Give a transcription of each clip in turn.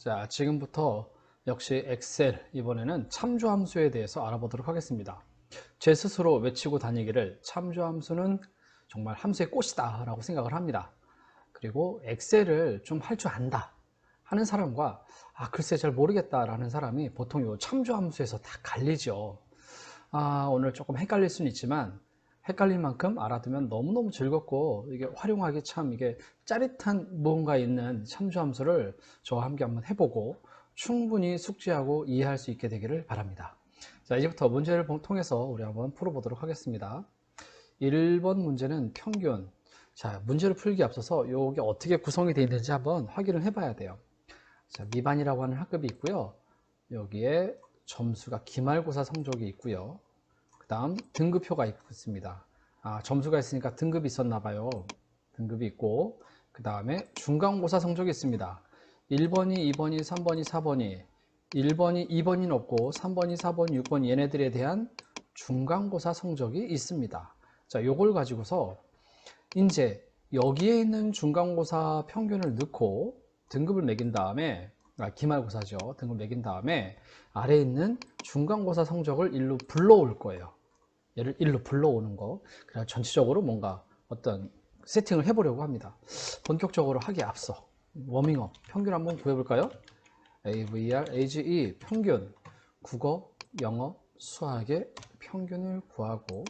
자, 지금부터 역시 엑셀, 이번에는 참조함수에 대해서 알아보도록 하겠습니다. 제 스스로 외치고 다니기를 참조함수는 정말 함수의 꽃이다 라고 생각을 합니다. 그리고 엑셀을 좀 할 줄 안다 하는 사람과 글쎄 잘 모르겠다 라는 사람이 보통 이 참조함수에서 다 갈리죠. 오늘 조금 헷갈릴 수는 있지만 헷갈릴 만큼 알아두면 너무너무 즐겁고 이게 활용하기 참 이게 짜릿한 무언가 있는 참조함수를 저와 함께 한번 해보고 충분히 숙지하고 이해할 수 있게 되기를 바랍니다. 자, 이제부터 문제를 통해서 우리 한번 풀어보도록 하겠습니다. 1번 문제는 평균. 자, 문제를 풀기 앞서서 이게 어떻게 구성이 되어 있는지 한번 확인을 해봐야 돼요. 자, 미반이라고 하는 학급이 있고요. 여기에 점수가 기말고사 성적이 있고요. 그 다음 등급표가 있습니다. 점수가 있으니까 등급이 있었나 봐요. 등급이 있고, 그 다음에 중간고사 성적이 있습니다. 1번이, 2번이, 3번이, 4번이, 1번이, 2번이 없고 3번이, 4번이, 6번이 얘네들에 대한 중간고사 성적이 있습니다. 자, 요걸 가지고서 이제 여기에 있는 중간고사 평균을 넣고 등급을 매긴 다음에 기말고사죠. 등급을 매긴 다음에 아래에 있는 중간고사 성적을 일로 불러올 거예요. 얘를 일로 불러오는 거. 그냥 전체적으로 뭔가 어떤 세팅을 해보려고 합니다. 본격적으로 하기에 앞서 워밍업 평균 한번 구해볼까요? AVR, AGE 평균, 국어, 영어, 수학의 평균을 구하고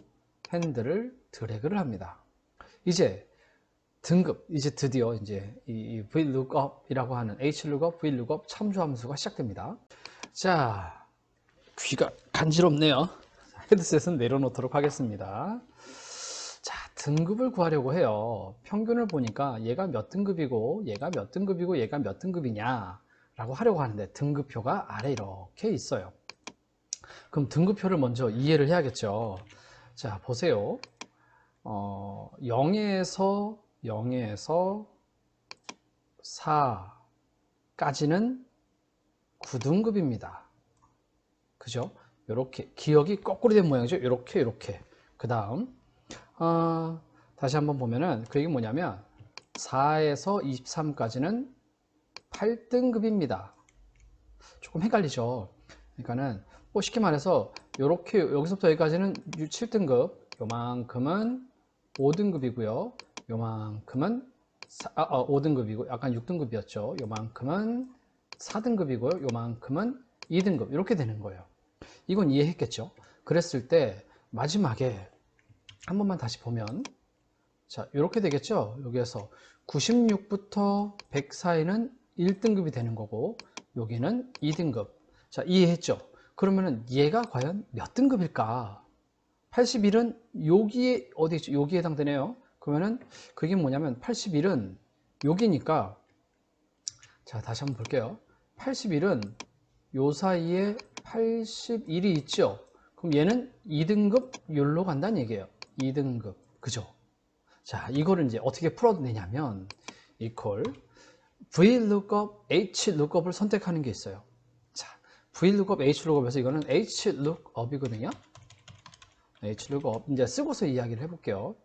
핸들을 드래그를 합니다. 이제 등급, 이제 드디어 이제 이 VLOOKUP이라고 하는 HLOOKUP, VLOOKUP 참조함수가 시작됩니다. 자, 귀가 간지럽네요. 헤드셋은 내려놓도록 하겠습니다. 자, 등급을 구하려고 해요. 평균을 보니까 얘가 몇 등급이고 얘가 몇 등급이고 얘가 몇 등급이냐 라고 하려고 하는데 등급표가 아래 이렇게 있어요. 그럼 등급표를 먼저 이해를 해야겠죠. 자, 보세요. 0에서 4까지는 9등급입니다. 그죠? 이렇게 기억이 거꾸로 된 모양이죠. 이렇게 그 다음 다시 한번 보면은 그 얘기 뭐냐면 4에서 23까지는 8등급입니다. 조금 헷갈리죠. 그러니까는 뭐 쉽게 말해서 이렇게 여기서부터 여기까지는 7등급, 요만큼은 5등급이고요. 요만큼은 5등급이고 약간 6등급이었죠. 요만큼은 4등급이고요. 요만큼은 2등급 이렇게 되는 거예요. 이건 이해했겠죠? 그랬을 때 마지막에 한 번만 다시 보면 자, 이렇게 되겠죠? 여기에서 96부터 100 사이는 1등급이 되는 거고 여기는 2등급. 자, 이해했죠? 그러면은 얘가 과연 몇 등급일까? 81은 여기에 어디 있죠? 여기에 해당되네요. 그러면은 그게 뭐냐면 81은 여기니까 자, 다시 한번 볼게요. 81은 요 사이에 81이 있죠? 그럼 얘는 2등급 여기로 간다는 얘기예요. 2등급. 그죠? 자, 이거를 이제 어떻게 풀어내냐면 equal VLOOKUP, HLOOKUP을 선택하는 게 있어요. 자, VLOOKUP, HLOOKUP에서 이거는 HLOOKUP이거든요. HLOOKUP 이제 쓰고서 이야기를 해볼게요.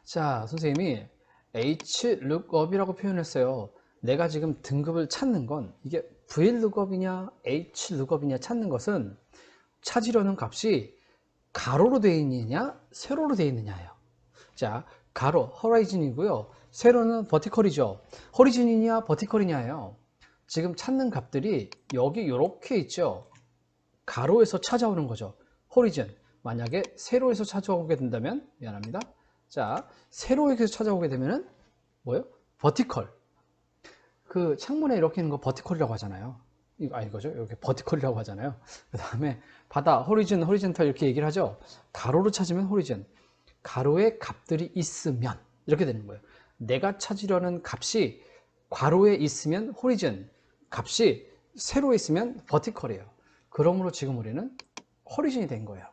자, 선생님이 HLOOKUP이라고 표현했어요. 내가 지금 등급을 찾는 건 이게 VLOOKUP이냐 HLOOKUP이냐 찾는 것은 찾으려는 값이 가로로 되어 있느냐 세로로 되어 있느냐예요. 자, 가로 호라이즌이고요. 세로는 버티컬이죠. 호리즌이냐 버티컬이냐예요. 지금 찾는 값들이 여기 이렇게 있죠. 가로에서 찾아오는 거죠. 호리즌. 만약에 세로에서 찾아오게 된다면 미안합니다. 자, 세로에서 찾아오게 되면은 뭐예요? 버티컬. 그 창문에 이렇게 있는 거 버티컬이라고 하잖아요. 이거죠. 이렇게 버티컬이라고 하잖아요. 그 다음에 바다, 호리즌, 호리젠탈 이렇게 얘기를 하죠. 가로로 찾으면 호리즌. 가로에 값들이 있으면 이렇게 되는 거예요. 내가 찾으려는 값이 괄호에 있으면 호리즌, 값이 세로에 있으면 버티컬이에요. 그러므로 지금 우리는 호리즌이 된 거예요.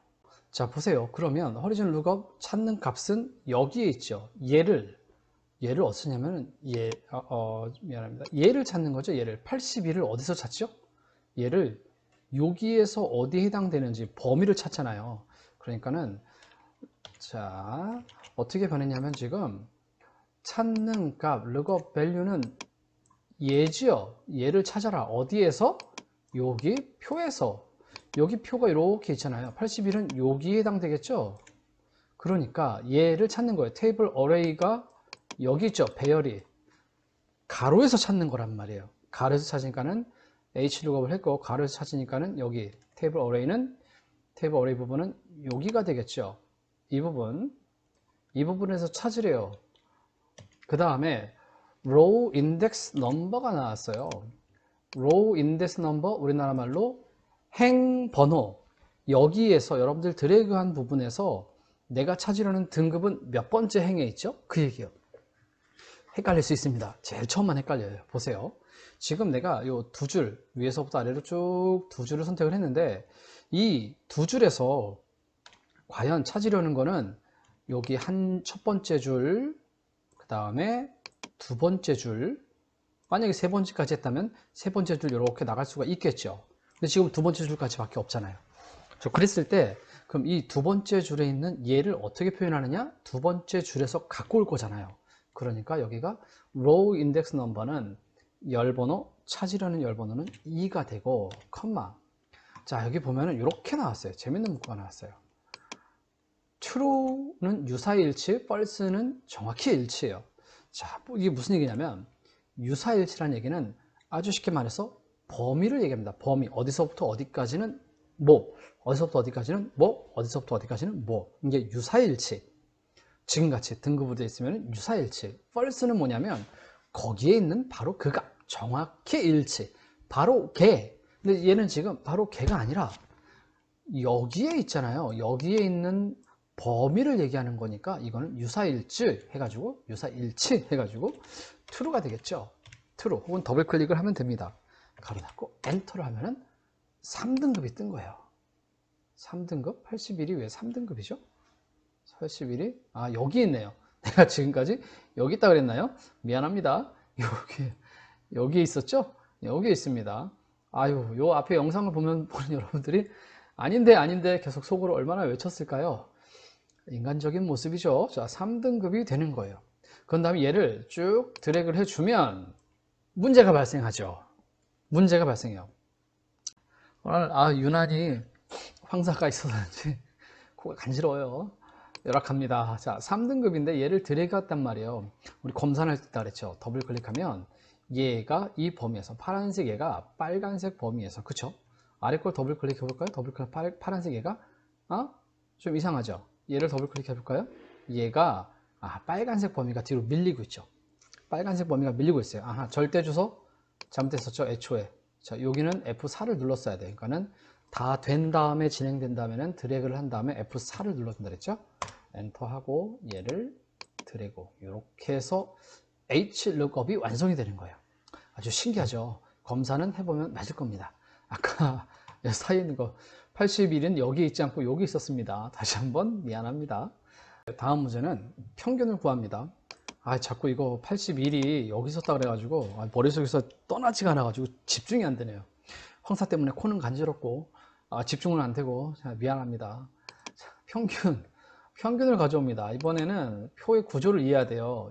자, 보세요. 그러면 호리즌 룩업 찾는 값은 여기에 있죠. 얘를 어떻냐면 미안합니다. 얘를 찾는 거죠. 얘를 81을 어디서 찾죠? 얘를 여기에서 어디에 해당되는지 범위를 찾잖아요. 그러니까는 자, 어떻게 변했냐면 지금 찾는 값, 룩업 밸류는 얘지요. 얘를 찾아라. 어디에서? 여기 표에서. 여기 표가 이렇게 있잖아요. 81은 여기에 해당되겠죠. 그러니까 얘를 찾는 거예요. 테이블 어레이가 여기 있죠. 배열이 가로에서 찾는 거란 말이에요. 가로에서 찾으니까는 H룩업을 했고, 가로에서 찾으니까는 여기 테이블 어레이 부분은 여기가 되겠죠. 이 부분에서 찾으래요. 그 다음에 row index number가 나왔어요. row index number, 우리나라 말로 행 번호. 여기에서 여러분들 드래그한 부분에서 내가 찾으려는 등급은 몇 번째 행에 있죠? 그 얘기예요. 헷갈릴 수 있습니다. 제일 처음만 헷갈려요. 보세요. 지금 내가 이 두 줄, 위에서부터 아래로 쭉 두 줄을 선택을 했는데, 이 두 줄에서 과연 찾으려는 거는 여기 첫 번째 줄, 그 다음에 두 번째 줄, 만약에 세 번째까지 했다면 세 번째 줄 이렇게 나갈 수가 있겠죠. 근데 지금 두 번째 줄까지 밖에 없잖아요. 그랬을 때 그럼 이 두 번째 줄에 있는 얘를 어떻게 표현하느냐? 두 번째 줄에서 갖고 올 거잖아요. 그러니까 여기가 row index number는 열번호, 찾으려는 열번호는 2가 되고, 컴마. 자, 여기 보면은 이렇게 나왔어요. 재밌는 문구가 나왔어요. true는 유사일치, false는 정확히 일치예요. 자, 이게 무슨 얘기냐면, 유사일치라는 얘기는 아주 쉽게 말해서 범위를 얘기합니다. 범위, 어디서부터 어디까지는 뭐, 어디서부터 어디까지는 뭐, 어디서부터 어디까지는 뭐. 이게 유사일치. 지금같이 등급으로 되어 있으면 유사일치. false는 뭐냐면 거기에 있는 바로 그가 정확히 일치. 바로 걔. 근데 얘는 지금 바로 걔가 아니라 여기에 있잖아요. 여기에 있는 범위를 얘기하는 거니까 이거는 유사일치 해가지고 true가 되겠죠. true 혹은 더블 클릭을 하면 됩니다. 가로 닫고 엔터를 하면은 3등급이 뜬 거예요. 3등급? 81이 왜 3등급이죠? 81이? 아, 여기 있네요. 내가 지금까지 여기 있다 그랬나요? 미안합니다. 여기에 있었죠? 여기에 있습니다. 아유, 요 앞에 영상을 보는 여러분들이 아닌데 계속 속으로 얼마나 외쳤을까요? 인간적인 모습이죠. 자, 3등급이 되는 거예요. 그런 다음에 얘를 쭉 드래그를 해주면 문제가 발생하죠. 문제가 발생해요. 오늘 유난히 황사가 있어서인지 코가 간지러워요. 열악합니다. 자, 3등급인데 얘를 드래그 했단 말이에요. 우리 검사를 했다 그랬죠. 더블 클릭하면 얘가 이 범위에서, 파란색 얘가 빨간색 범위에서, 그쵸? 아래 걸 더블 클릭 해볼까요? 더블 클릭, 파란색 얘가 좀 이상하죠? 얘를 더블 클릭 해볼까요? 얘가 빨간색 범위가 뒤로 밀리고 있죠. 빨간색 범위가 밀리고 있어요. 절대 주소 잘못했었죠. 애초에. 자, 여기는 F4를 눌렀어야 돼요. 그러니까는 다 된 다음에 진행된 다음에는 드래그를 한 다음에 F4를 눌러준다 그랬죠. 엔터하고 얘를 드래그, 이렇게 해서 H룩업이 완성이 되는 거예요. 아주 신기하죠. 검사는 해보면 맞을 겁니다. 아까 사이에 있는 거 81은 여기 있지 않고 여기 있었습니다. 다시 한번 미안합니다. 다음 문제는 평균을 구합니다. 자꾸 이거 81이 여기 있었다 그래가지고 머릿속에서 떠나지가 않아가지고 집중이 안 되네요. 황사 때문에 코는 간지럽고 집중은 안 되고 미안합니다. 평균을 가져옵니다. 이번에는 표의 구조를 이해해야 돼요.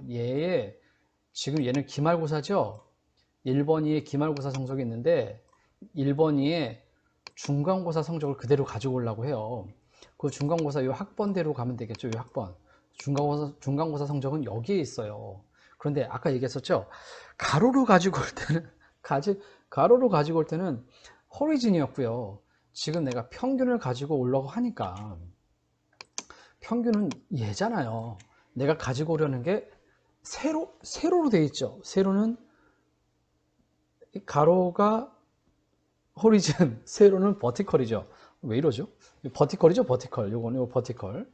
지금 얘는 기말고사죠. 1번, 2의 기말고사 성적이 있는데 1번, 2의 중간고사 성적을 그대로 가지고 오려고 해요. 그 중간고사 이 학번대로 가면 되겠죠. 이 학번. 중간고사 성적은 여기에 있어요. 그런데 아까 얘기했었죠. 가로로 가지고 올 때는 호리진이었고요. 지금 내가 평균을 가지고 오려고 하니까 평균은 얘잖아요. 내가 가지고 오려는 게 세로로 되어 있죠. 세로는 가로가 호리즌, 세로는 버티컬이죠. 왜 이러죠? 버티컬이죠, 버티컬. 요거 버티컬.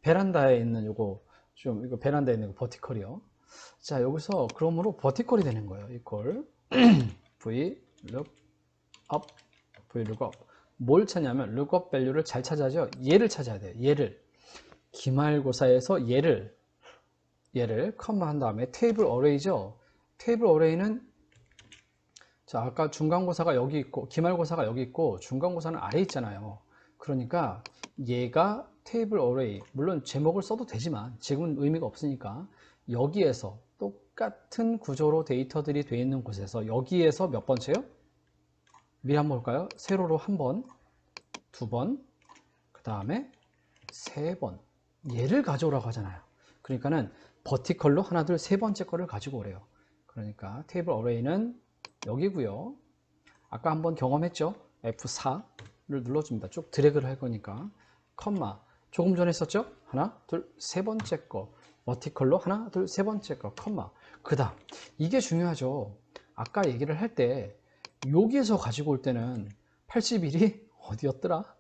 베란다에 있는 이거 베란다에 있는 거 버티컬이요. 자, 여기서 그러므로 버티컬이 되는 거예요. 이퀄 v lookup v lookup. 뭘 찾냐면 lookup value를 잘 찾아야죠. 얘를 찾아야 돼요. 얘를 기말고사에서 얘를 컴마 한 다음에 테이블 어레이죠. 테이블 어레이는 자, 아까 중간고사가 여기 있고 기말고사가 여기 있고 중간고사는 아래 있잖아요. 그러니까 얘가 테이블 어레이, 물론 제목을 써도 되지만 지금은 의미가 없으니까 여기에서 똑같은 구조로 데이터들이 되어 있는 곳에서 여기에서 몇 번째요? 미리 한번 볼까요? 세로로 한 번, 두 번, 그 다음에 세 번. 얘를 가져오라고 하잖아요. 그러니까는 버티컬로 하나, 둘, 세 번째 거를 가지고 오래요. 그러니까 테이블 어레이는 여기고요. 아까 한번 경험했죠? F4를 눌러줍니다. 쭉 드래그를 할 거니까. 컴마. 조금 전에 했었죠? 하나, 둘, 세 번째 거. 버티컬로 하나, 둘, 세 번째 거. 컴마. 그 다음. 이게 중요하죠. 아까 얘기를 할 때 여기에서 가지고 올 때는 81이 어디였더라?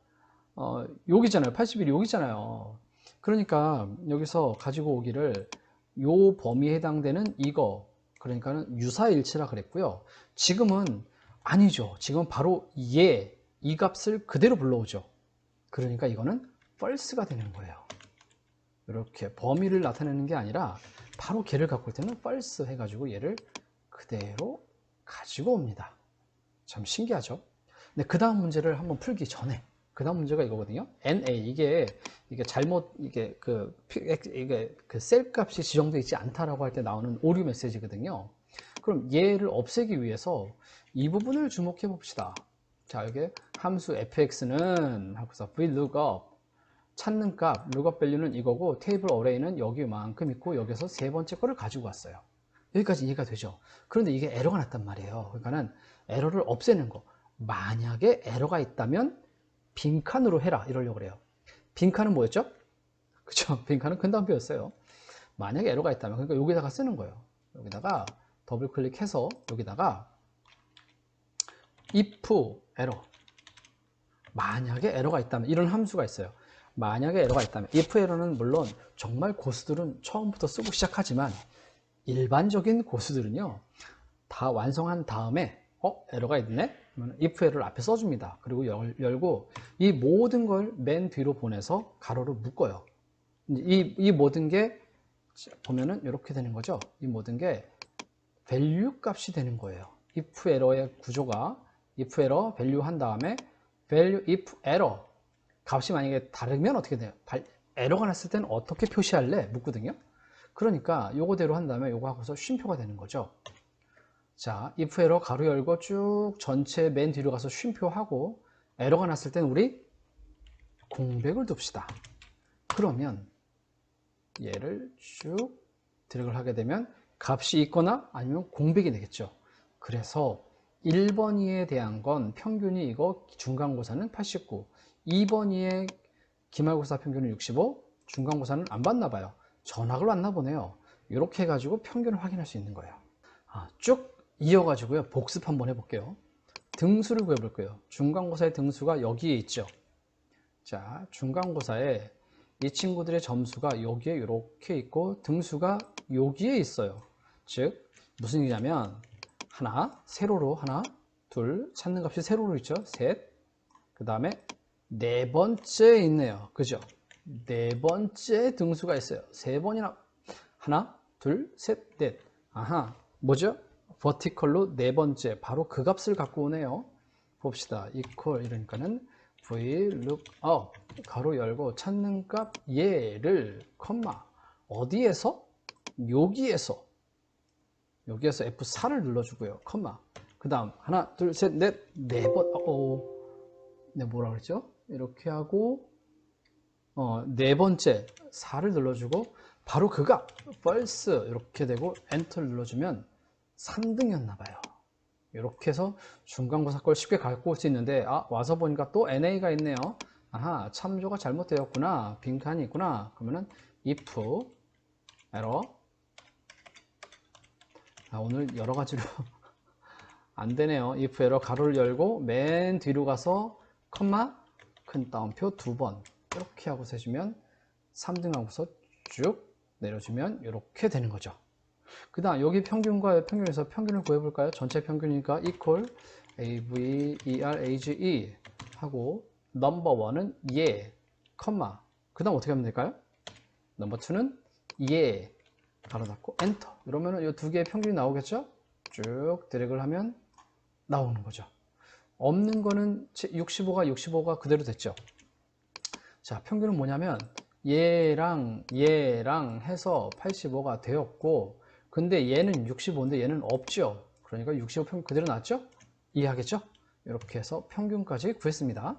여기잖아요. 81이 여기잖아요. 그러니까 여기서 가지고 오기를 요 범위에 해당되는 이거, 그러니까는 유사일치라 그랬고요. 지금은 아니죠. 지금 바로 이 값을 그대로 불러오죠. 그러니까 이거는 false가 되는 거예요. 이렇게 범위를 나타내는 게 아니라 바로 걔를 갖고 올 때는 false 해가지고 얘를 그대로 가지고 옵니다. 참 신기하죠? 근데 그 다음 문제를 한번 풀기 전에, 그 다음 문제가 이거거든요. NA, 이게 잘못, 이게 그 셀 값이 지정되어 있지 않다라고 할 때 나오는 오류 메시지거든요. 그럼 얘를 없애기 위해서 이 부분을 주목해 봅시다. 자, 여기 함수 fx는 하고서 vlookup, 찾는 값, lookup value는 이거고, 테이블 어레이는 여기만큼 있고, 여기서 세 번째 거를 가지고 왔어요. 여기까지 이해가 되죠? 그런데 이게 에러가 났단 말이에요. 그러니까는 에러를 없애는 거. 만약에 에러가 있다면 빈칸으로 해라 이러려고 그래요. 빈칸은 뭐였죠? 그쵸? 빈칸은 근다음표였어요. 만약에 에러가 있다면, 그러니까 여기다가 쓰는 거예요. 여기다가 더블 클릭해서 여기다가 if 에러, 만약에 에러가 있다면, 이런 함수가 있어요. 만약에 에러가 있다면, if 에러는 물론 정말 고수들은 처음부터 쓰고 시작하지만 일반적인 고수들은요 다 완성한 다음에 에러가 있네? 그러면 if 에러를 앞에 써줍니다. 그리고 열고 이 모든 걸 맨 뒤로 보내서 가로를 묶어요. 이 모든 게 보면은 이렇게 되는 거죠. 이 모든 게 value 값이 되는 거예요. if 에러의 구조가 if 에러 value 한 다음에 value if 에러 값이 만약에 다르면 어떻게 돼요? 에러가 났을 때는 어떻게 표시할래? 묻거든요. 그러니까 요거대로 한 다음에 요거 하고서 쉼표가 되는 거죠. 자, if 에러 가로 열고 쭉 전체 맨 뒤로 가서 쉼표하고 에러가 났을 때는 우리 공백을 둡시다. 그러면 얘를 쭉 드래그를 하게 되면 값이 있거나 아니면 공백이 되겠죠. 그래서 1번 이에 대한 건 평균이 이거, 중간고사는 89, 2번 이의 기말고사 평균은 65, 중간고사는 안 받나 봐요. 전학을 왔나 보네요. 이렇게 해가지고 평균을 확인할 수 있는 거예요. 쭉 이어가지고요 복습 한번 해볼게요. 등수를 구해볼 거예요. 중간고사의 등수가 여기에 있죠. 자, 중간고사에 이 친구들의 점수가 여기에 이렇게 있고 등수가 여기에 있어요. 즉 무슨 얘기냐면 하나, 세로로 하나, 둘, 찾는 값이 세로로 있죠. 셋, 그 다음에 네 번째 있네요. 그죠? 네 번째 등수가 있어요. 세 번이나, 하나, 둘, 셋, 넷. 아하, 뭐죠? 버티컬로 네 번째, 바로 그 값을 갖고 오네요. 봅시다. equal 이러니까는 vlookup 가로 열고 찾는 값 얘를 컴마 어디에서? 여기에서 F4를 눌러주고요. 컴마 그 다음 하나, 둘, 셋, 넷, 네 번. 네, 뭐라 그랬죠? 이렇게 하고 네 번째 4를 눌러주고 바로 그 값 false 이렇게 되고 엔터를 눌러주면 3등이었나 봐요. 이렇게 해서 중간고사 걸 쉽게 갖고 올 수 있는데 와서 보니까 또 NA가 있네요. 아하, 참조가 잘못되었구나. 빈칸이 있구나. 그러면은 if 에러. 오늘 여러 가지로 안 되네요. if 에러 가로를 열고 맨 뒤로 가서 컴마 큰 따옴표 두 번 이렇게 하고 세주면 3등 하고서 쭉 내려주면 이렇게 되는 거죠. 그 다음 여기 평균과 평균에서 평균을 구해볼까요? 전체 평균이니까 equal average 하고 넘버 1은 예, 컴마 그 다음 어떻게 하면 될까요? 넘버 2는 예, 바로 닫고 엔터. 이러면 이 두 개의 평균이 나오겠죠? 쭉 드래그를 하면 나오는 거죠. 없는 거는 65가 그대로 됐죠. 자, 평균은 뭐냐면 얘랑 해서 85가 되었고 근데 얘는 65인데 얘는 없죠. 그러니까 65 평균 그대로 나왔죠? 이해하겠죠? 이렇게 해서 평균까지 구했습니다.